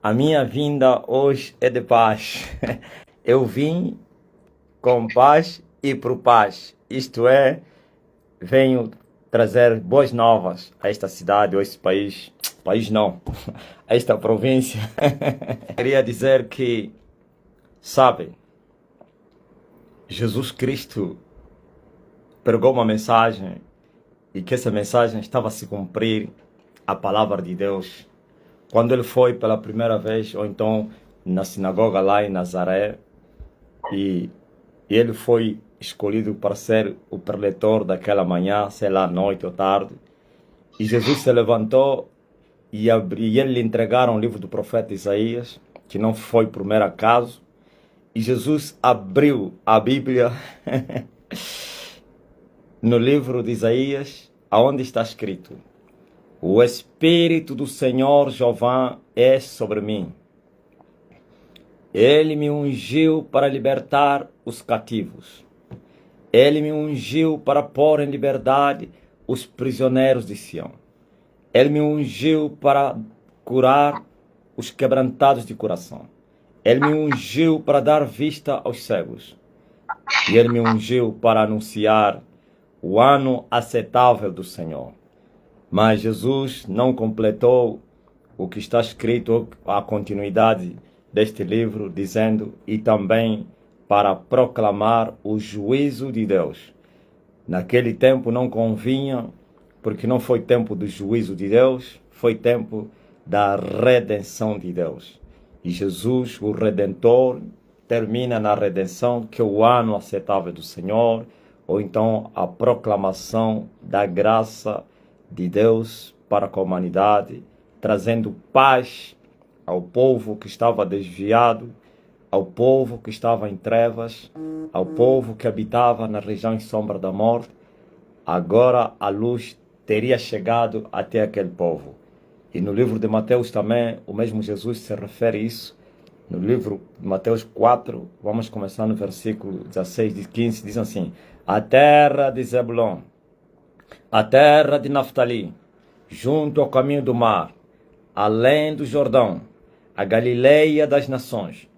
A minha vinda hoje é de paz. Eu vim com paz e por paz. Isto é, venho trazer boas novas a esta cidade ou esse país. País não, a esta província. Queria dizer que, sabe, Jesus Cristo pregou uma mensagem e que essa mensagem estava a se cumprir a palavra de Deus. Quando ele foi pela primeira vez, ou então na sinagoga lá em Nazaré, e ele foi escolhido para ser o preletor daquela manhã, sei lá, noite ou tarde, e Jesus se levantou e ele lhe entregaram o livro do profeta Isaías, que não foi por mero acaso, e Jesus abriu a Bíblia no livro de Isaías, aonde está escrito: o Espírito do Senhor Jeová é sobre mim. Ele me ungiu para libertar os cativos. Ele me ungiu para pôr em liberdade os prisioneiros de Sião. Ele me ungiu para curar os quebrantados de coração. Ele me ungiu para dar vista aos cegos. E ele me ungiu para anunciar o ano aceitável do Senhor. Mas Jesus não completou o que está escrito, a continuidade deste livro, dizendo, e também para proclamar o juízo de Deus. Naquele tempo não convinha, porque não foi tempo do juízo de Deus, foi tempo da redenção de Deus. E Jesus, o Redentor, termina na redenção, que é o ano aceitável do Senhor, ou então a proclamação da graça de Deus para a humanidade, trazendo paz ao povo que estava desviado, ao povo que estava em trevas, ao povo que habitava na região em sombra da morte. Agora a luz teria chegado até aquele povo. E no livro de Mateus também, o mesmo Jesus se refere a isso. No livro de Mateus 4, vamos começar no versículo 16 e 15, diz assim: a terra de Zebulon, a terra de Naftali, junto ao caminho do mar, além do Jordão, a Galileia das nações.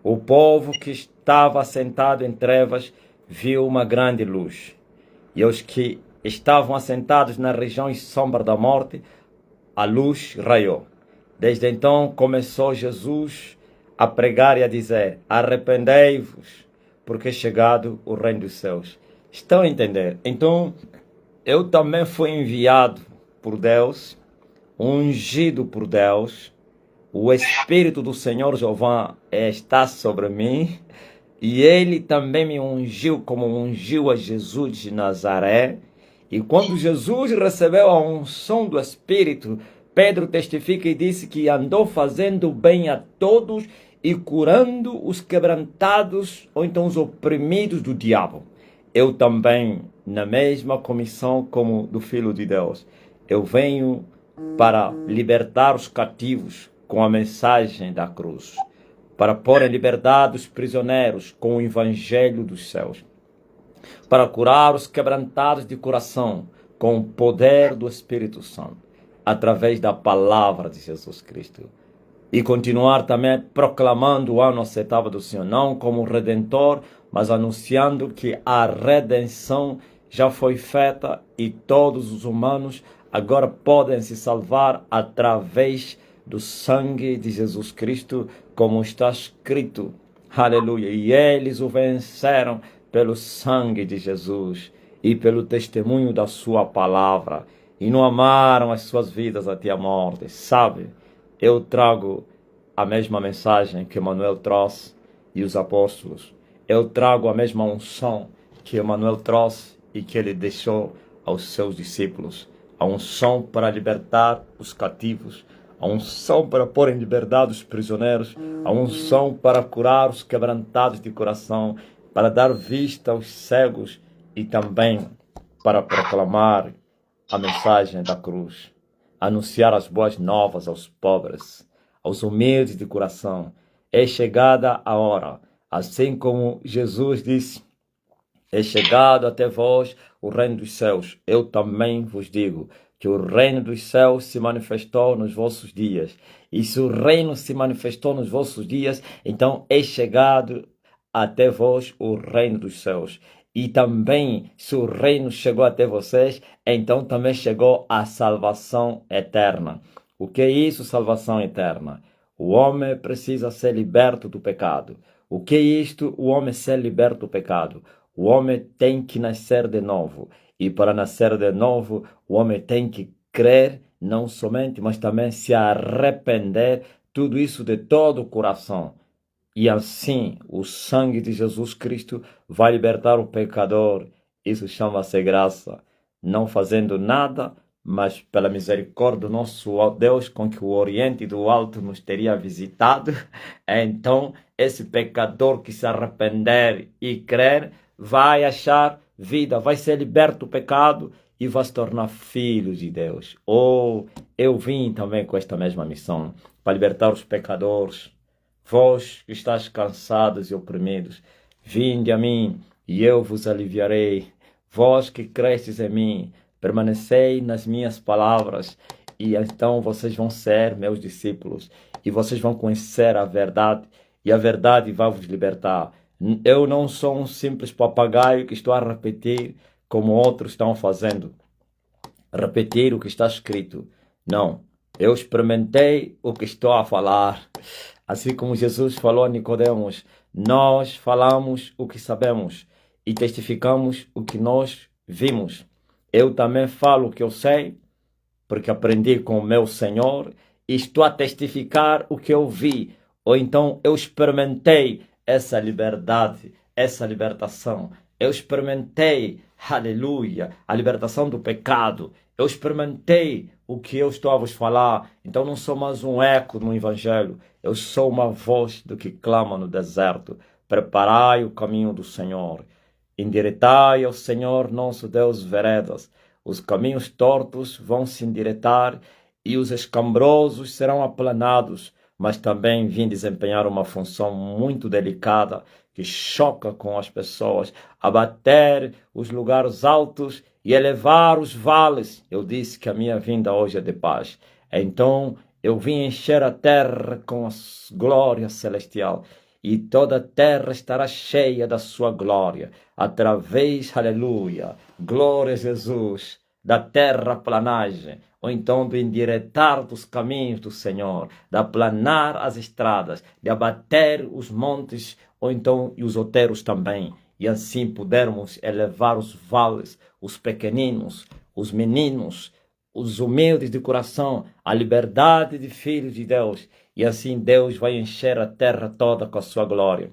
O povo que estava assentado em trevas viu uma grande luz. E os que estavam assentados na região e sombra da morte, a luz raiou. Desde então começou Jesus a pregar e a dizer: arrependei-vos, porque é chegado o reino dos céus. Estão a entender? Então, eu também fui enviado por Deus, ungido por Deus. O Espírito do Senhor Jeová está sobre mim, e ele também me ungiu como ungiu a Jesus de Nazaré. E quando Jesus recebeu a unção do Espírito, Pedro testifica e disse que andou fazendo bem a todos e curando os quebrantados, ou então os oprimidos do diabo. Eu também, na mesma comissão como do Filho de Deus, eu venho para libertar os cativos com a mensagem da cruz, para pôr em liberdade os prisioneiros com o evangelho dos céus, para curar os quebrantados de coração com o poder do Espírito Santo, através da palavra de Jesus Cristo. E continuar também proclamando o ano aceitável do Senhor, não como Redentor, mas anunciando que a redenção já foi feita e todos os humanos agora podem se salvar através do sangue de Jesus Cristo, como está escrito. Aleluia. E eles o venceram pelo sangue de Jesus e pelo testemunho da sua palavra, e não amaram as suas vidas até a morte. Sabe, eu trago a mesma mensagem que Emmanuel trouxe e os apóstolos. Eu trago a mesma unção que Emmanuel trouxe e que ele deixou aos seus discípulos. A unção para libertar os cativos, a unção para pôr em liberdade os prisioneiros, a unção para curar os quebrantados de coração, para dar vista aos cegos e também para proclamar a mensagem da cruz, anunciar as boas novas aos pobres, aos humildes de coração. É chegada a hora, assim como Jesus disse: é chegado até vós o reino dos céus. Eu também vos digo que o reino dos céus se manifestou nos vossos dias. E se o reino se manifestou nos vossos dias, então é chegado até vós o reino dos céus. E também, se o reino chegou até vocês, então também chegou a salvação eterna. O que é isso, salvação eterna? O homem precisa ser liberto do pecado. O que é isto, o homem ser liberto do pecado? O homem tem que nascer de novo. E para nascer de novo, o homem tem que crer, não somente, mas também se arrepender, tudo isso de todo o coração. E assim, o sangue de Jesus Cristo vai libertar o pecador. Isso chama-se graça. Não fazendo nada, mas pela misericórdia do nosso Deus, com que o Oriente do Alto nos teria visitado. Então, esse pecador que se arrepender e crer, vai achar vida, vai ser liberto do pecado e vai se tornar filho de Deus. Eu vim também com esta mesma missão, para libertar os pecadores. Vós que estáis cansados e oprimidos, vinde a mim e eu vos aliviarei. Vós que crestes em mim, permanecei nas minhas palavras e então vocês vão ser meus discípulos e vocês vão conhecer a verdade e a verdade vai vos libertar. Eu não sou um simples papagaio que estou a repetir como outros estão fazendo. Repetir o que está escrito. Não, eu experimentei o que estou a falar. Assim como Jesus falou a Nicodemos, nós falamos o que sabemos e testificamos o que nós vimos. Eu também falo o que eu sei, porque aprendi com o meu Senhor e estou a testificar o que eu vi. Ou então eu experimentei essa liberdade, essa libertação. Eu experimentei, aleluia, a libertação do pecado. Eu experimentei o que eu estou a vos falar. Então não sou mais um eco no Evangelho. Eu sou uma voz do que clama no deserto. Preparai o caminho do Senhor. Endireitai ao Senhor nosso Deus veredas. Os caminhos tortos vão se endireitar e os escambrosos serão aplanados. Mas também vim desempenhar uma função muito delicada que choca com as pessoas, abater os lugares altos e elevar os vales. Eu disse que a minha vinda hoje é de paz. Então eu vim encher a terra com a glória celestial e toda a terra estará cheia da sua glória, através, aleluia, glória a Jesus, da terraplanagem, ou então do endireitar dos caminhos do Senhor, de aplanar as estradas, de abater os montes, ou então e os outeiros também, e assim pudermos elevar os vales, os pequeninos, os meninos, os humildes de coração, a liberdade de filhos de Deus, e assim Deus vai encher a terra toda com a sua glória.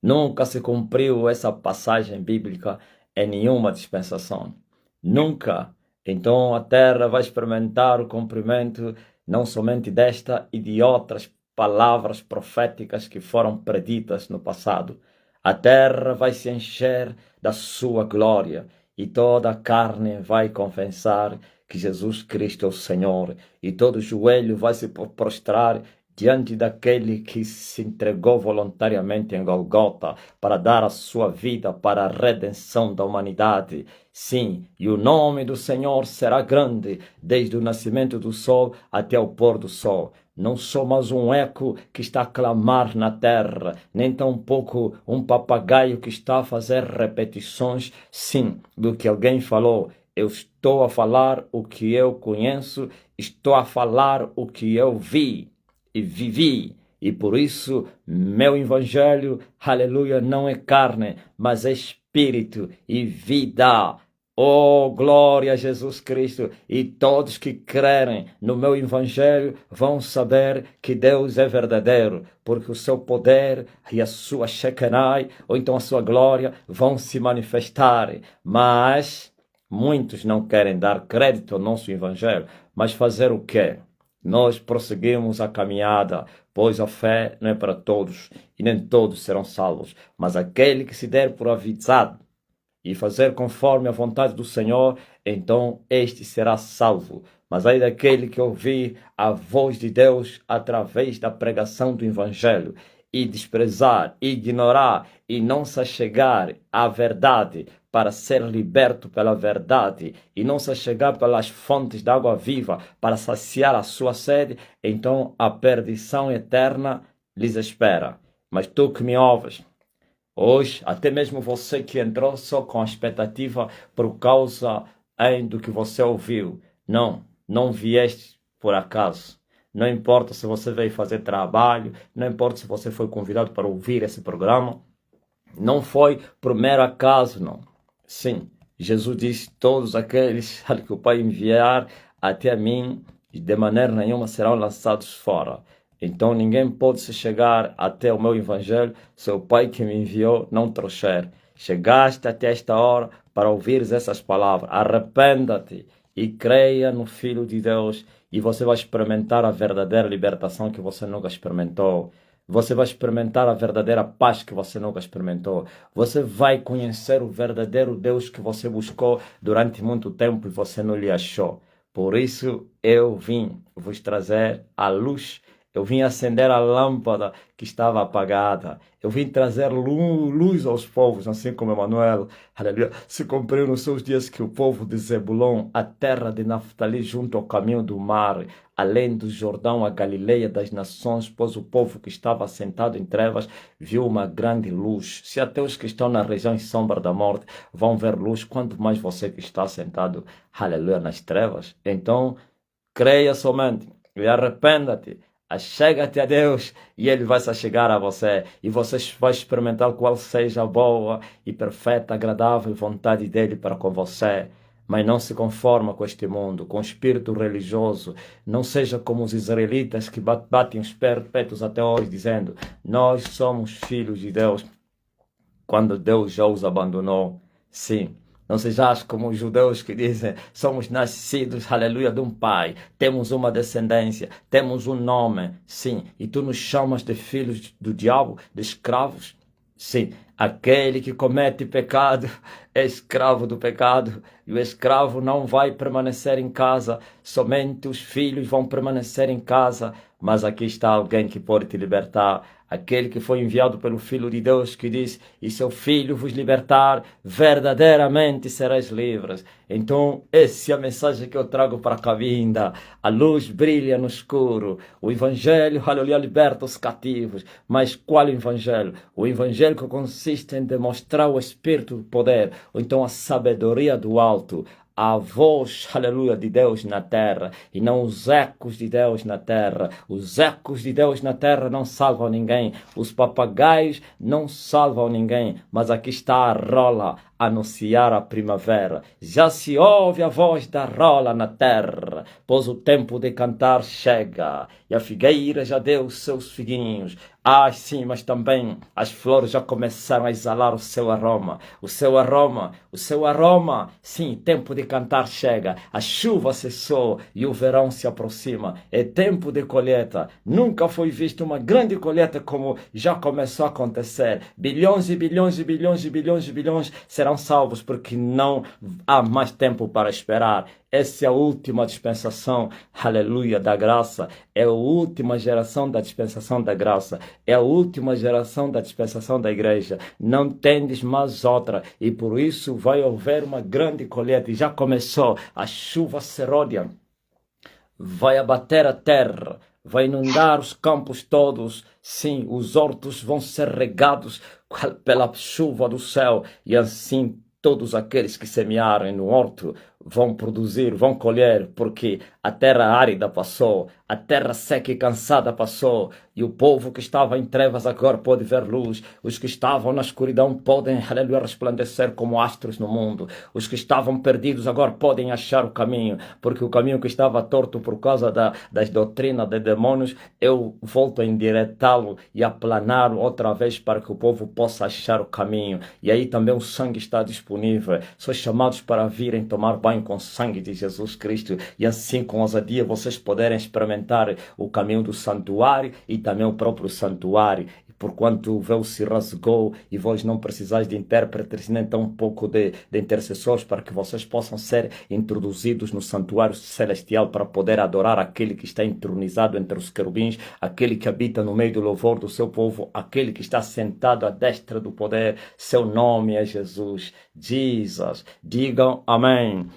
Nunca se cumpriu essa passagem bíblica em nenhuma dispensação. Nunca. Então a terra vai experimentar o cumprimento não somente desta e de outras palavras proféticas que foram preditas no passado. A terra vai se encher da sua glória e toda a carne vai confessar que Jesus Cristo é o Senhor e todo joelho vai se prostrar diante daquele que se entregou voluntariamente em Golgota para dar a sua vida para a redenção da humanidade. Sim, e o nome do Senhor será grande, desde o nascimento do sol até o pôr do sol. Não sou mais um eco que está a clamar na terra, nem tampouco um papagaio que está a fazer repetições, sim, do que alguém falou. Eu estou a falar o que eu conheço, estou a falar o que eu vi e vivi, e por isso meu evangelho, aleluia, não é carne, mas é espírito e vida. Oh, glória a Jesus Cristo! E todos que crerem no meu evangelho vão saber que Deus é verdadeiro, porque o seu poder e a sua Shekinah, ou então a sua glória, vão se manifestar. Mas muitos não querem dar crédito ao nosso evangelho, mas fazer o quê? Nós prosseguimos a caminhada, pois a fé não é para todos, e nem todos serão salvos, mas aquele que se der por avisado e fazer conforme a vontade do Senhor, então este será salvo. Mas aí daquele que ouvir a voz de Deus através da pregação do Evangelho e desprezar, ignorar e não se achegar à verdade para ser liberto pela verdade e não se chegar pelas fontes de água viva para saciar a sua sede, então a perdição eterna lhes espera. Mas tu que me ouves, hoje, até mesmo você que entrou só com a expectativa por causa do que você ouviu, não vieste por acaso. Não importa se você veio fazer trabalho, não importa se você foi convidado para ouvir esse programa, não foi por mero acaso, não. Sim, Jesus disse, todos aqueles que o Pai enviar até a mim, de maneira nenhuma serão lançados fora. Então ninguém pode se chegar até o meu evangelho se o Pai que me enviou não trouxer. Chegaste até esta hora para ouvires essas palavras. Arrependa-te e creia no Filho de Deus e você vai experimentar a verdadeira libertação que você nunca experimentou. Você vai experimentar a verdadeira paz que você nunca experimentou. Você vai conhecer o verdadeiro Deus que você buscou durante muito tempo e você não lhe achou. Por isso eu vim vos trazer a luz. Eu vim acender a lâmpada que estava apagada. Eu vim trazer luz aos povos, assim como Emanuel, aleluia, se cumpriu nos seus dias que o povo de Zebulon, a terra de Naftali, junto ao caminho do mar, além do Jordão, a Galileia das nações, pois o povo que estava sentado em trevas viu uma grande luz. Se até os que estão na região em sombra da morte vão ver luz, quanto mais você que está sentado, aleluia, nas trevas. Então, creia somente e arrependa-te. Achega-te a Deus e Ele vai se achegar a você e você vai experimentar qual seja a boa e perfeita, agradável vontade dEle para com você. Mas não se conforma com este mundo, com o espírito religioso. Não seja como os israelitas que batem os peitos até hoje dizendo, nós somos filhos de Deus, quando Deus já os abandonou. Sim. Não sejais como os judeus que dizem, somos nascidos, aleluia, de um pai, temos uma descendência, temos um nome, sim, e tu nos chamas de filhos do diabo, de escravos? Sim, aquele que comete pecado é escravo do pecado, e o escravo não vai permanecer em casa, somente os filhos vão permanecer em casa, mas aqui está alguém que pode te libertar, aquele que foi enviado pelo Filho de Deus que diz, e seu Filho vos libertar, verdadeiramente sereis livres. Então, essa é a mensagem que eu trago para a cabinda. A luz brilha no escuro. O Evangelho, aleluia, liberta os cativos. Mas qual Evangelho? O Evangelho que consiste em demonstrar o Espírito do poder, ou então a sabedoria do alto, a voz, aleluia, de Deus na terra, e não os ecos de Deus na terra. Os ecos de Deus na terra não salvam ninguém, os papagaios não salvam ninguém, mas aqui está a rola a anunciar a primavera. Já se ouve a voz da rola na terra, pois o tempo de cantar chega, e a figueira já deu os seus figuinhos. Ah, sim, mas também as flores já começaram a exalar o seu aroma. O seu aroma, o seu aroma. Sim, tempo de cantar chega. A chuva cessou e o verão se aproxima. É tempo de colheita. Nunca foi vista uma grande colheita como já começou a acontecer. Bilhões e bilhões e bilhões e bilhões e bilhões serão salvos porque não há mais tempo para esperar. Essa é a última dispensação, aleluia, da graça. É a última geração da dispensação da graça. É a última geração da dispensação da igreja. Não tendes mais outra. E por isso vai haver uma grande colheita. E já começou. A chuva seródia vai abater a terra. Vai inundar os campos todos. Sim, os hortos vão ser regados pela chuva do céu. E assim todos aqueles que semearem no horto vão produzir, vão colher, porque a terra árida passou, a terra seca e cansada passou, e o povo que estava em trevas agora pode ver luz, os que estavam na escuridão podem, aleluia, resplandecer como astros no mundo, os que estavam perdidos agora podem achar o caminho, porque o caminho que estava torto por causa das doutrinas de demônios, eu volto a endireitá-lo e aplaná-lo outra vez para que o povo possa achar o caminho, e aí também o sangue está disponível, sois chamados para virem tomar banho com o sangue de Jesus Cristo, e assim com ousadia vocês poderem experimentar o caminho do santuário e também o próprio santuário. porquanto o véu se rasgou e vós não precisais de intérpretes, nem tão pouco de intercessores, para que vocês possam ser introduzidos no santuário celestial para poder adorar aquele que está entronizado entre os querubins, aquele que habita no meio do louvor do seu povo, aquele que está sentado à destra do poder. Seu nome é Jesus. Jesus. Digam amém.